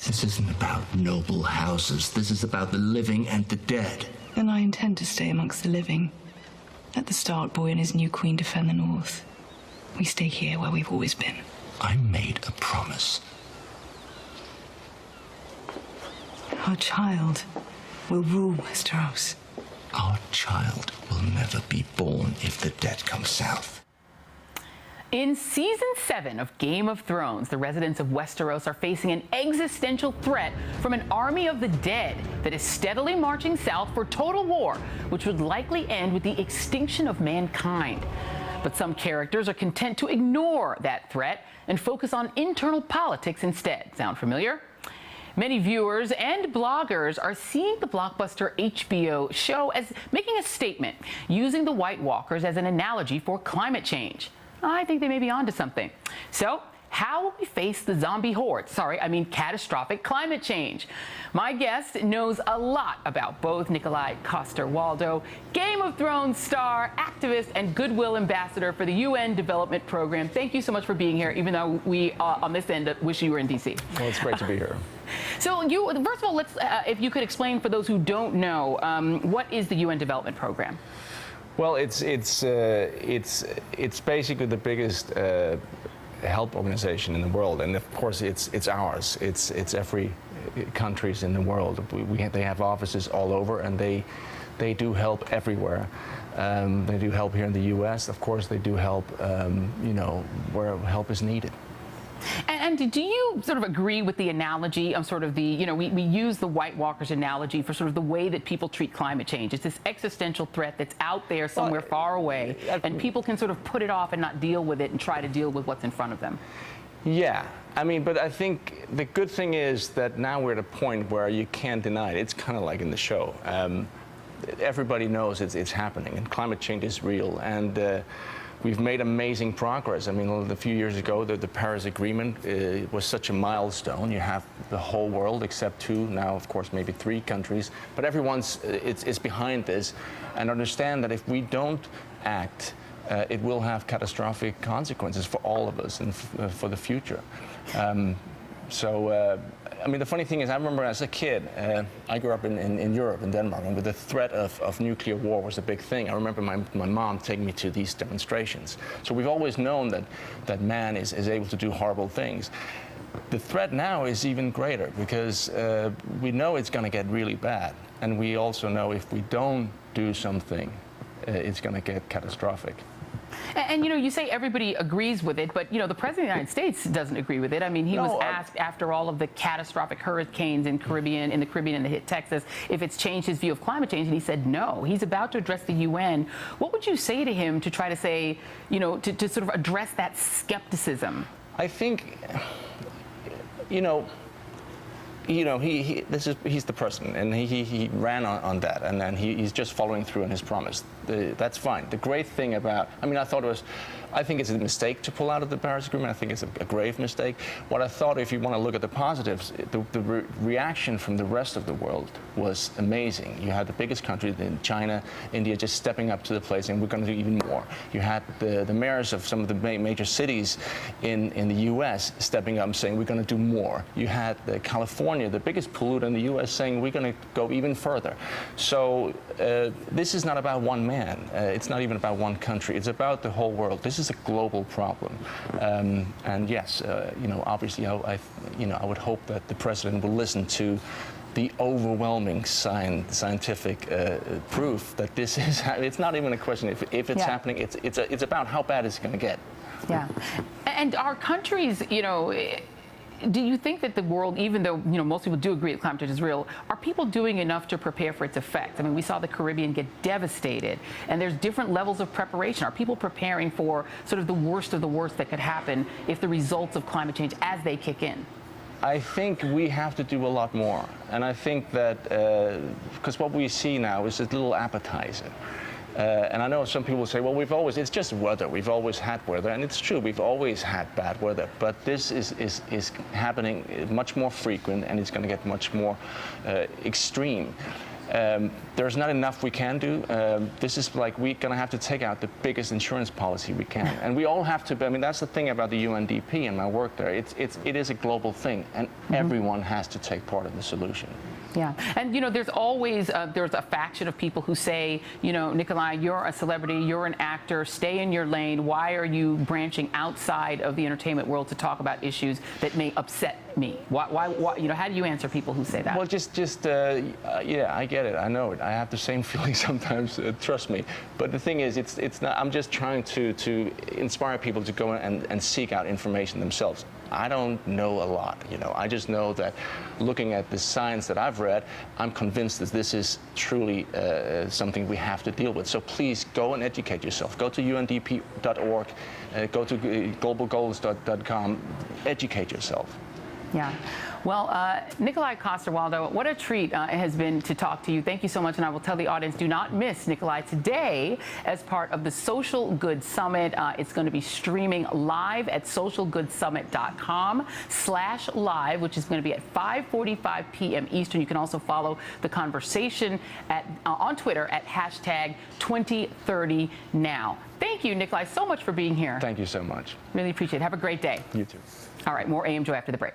This isn't about noble houses. This is about the living and the dead. Then I intend to stay amongst the living. Let the Stark boy and his new queen defend the North. We stay here where we've always been. I made a promise. Our child will rule Westeros. Our child will never be born if the dead come south. In Season 7 of Game of Thrones, the residents of Westeros are facing an existential threat from an army of the dead that is steadily marching south for total war, which would likely end with the extinction of mankind. But some characters are content to ignore that threat and focus on internal politics instead. Sound familiar? Many viewers and bloggers are seeing the blockbuster HBO show as making a statement, using the White Walkers as an analogy for climate change. I think they may be onto something. So, how will we face the zombie horde? Catastrophic climate change. My guest knows a lot about both Nikolaj Coster-Waldau, Game of Thrones star, activist, and Goodwill ambassador for the UN Development Program. Thank you so much for being here, even though we, on this end, wish you were in D.C. Well, it's great to be here. So, first of all, let's, if you could explain for those who don't know, what is the UN Development Program? Well, it's basically the biggest help organization in the world, and of course it's ours. It's every countries in the world. They have offices all over, and they do help everywhere. They do help here in the U.S. Of course, they do help where help is needed. And do you sort of agree with the analogy of sort of the, we use the White Walkers analogy for sort of the way that people treat climate change? It's this existential threat that's out there somewhere far away, and people can sort of put it off and not deal with it and try to deal with what's in front of them. Yeah, but I think the good thing is that now we're at a point where you can't deny it. It's kind of like in the show. Everybody knows it's happening, and climate change is real, and we've made amazing progress. A few years ago, the Paris Agreement was such a milestone. You have the whole world, except 2, now of course maybe 3 countries, but everyone's it's behind this, and understand that if we don't act, it will have catastrophic consequences for all of us and for the future. The funny thing is, I remember as a kid, I grew up in Europe, in Denmark, and with the threat of nuclear war was a big thing. I remember my mom taking me to these demonstrations. So we've always known that man is able to do horrible things. The threat now is even greater because we know it's going to get really bad. And we also know if we don't do something, it's going to get catastrophic. And you say everybody agrees with it, but the President of the United States doesn't agree with it. He was asked after all of the catastrophic hurricanes in the Caribbean that hit Texas if it's changed his view of climate change, and he said no. He's about to address the UN. What would you say to him to try to say, to sort of address that skepticism? I think, he's the president, and he ran on that, and then he's just following through on his promise. That's fine. The great thing about, I think it's a mistake to pull out of the Paris Agreement. I think it's a grave mistake. What I thought, if you want to look at the positives, the reaction from the rest of the world was amazing. You had the biggest countries in China, India, just stepping up to the plate saying we're going to do even more. You had the mayors of some of the major cities in the U.S. stepping up and saying we're going to do more. You had California, the biggest polluter in the U.S., saying we're going to go even further. So this is not about one man. It's not even about one country. It's about the whole world. This is a global problem. And yes, obviously, I would hope that the president will listen to the overwhelming scientific proof that this is. It's not even a question if it's happening. It's about how bad it's going to get. Yeah, and our countries, do you think that the world, even though most people do agree that climate change is real, are people doing enough to prepare for its effects? We saw the Caribbean get devastated, and there's different levels of preparation. Are people preparing for sort of the worst of the worst that could happen if the results of climate change as they kick in? I think we have to do a lot more, and I think that because what we see now is a little appetizer. And I know some people say, well, it's just weather. We've always had weather. And it's true, we've always had bad weather. But this is happening much more frequent, and it's going to get much more extreme. There's not enough we can do. This is like we're going to have to take out the biggest insurance policy we can. And we all have to, I mean, that's the thing about the UNDP and my work there. It is a global thing, and everyone has to take part of the solution. Yeah, and you know, there's always there's a faction of people who say, you know, Nikolaj, you're a celebrity, you're an actor, stay in your lane. Why are you branching outside of the entertainment world to talk about issues that may upset me? Why you know, how do you answer people who say that? Well, yeah, I get it. I know it. I have the same feeling sometimes. Trust me. But the thing is, it's not. I'm just trying to inspire people to go and seek out information themselves. I don't know a lot, you know. I just know that looking at the science that I've read, I'm convinced that this is truly something we have to deal with. So please go and educate yourself. Go to undp.org, go to globalgoals.com, educate yourself. Yeah. Well, Nikolaj Coster-Waldau, what a treat it has been to talk to you. Thank you so much. And I will tell the audience, do not miss Nikolaj today as part of the Social Good Summit. It's going to be streaming live at socialgoodsummit.com/live, which is going to be at 5:45 p.m. Eastern. You can also follow the conversation on Twitter at #2030now. Thank you, Nikolaj, so much for being here. Thank you so much. Really appreciate it. Have a great day. You too. All right, more AM Joy after the break.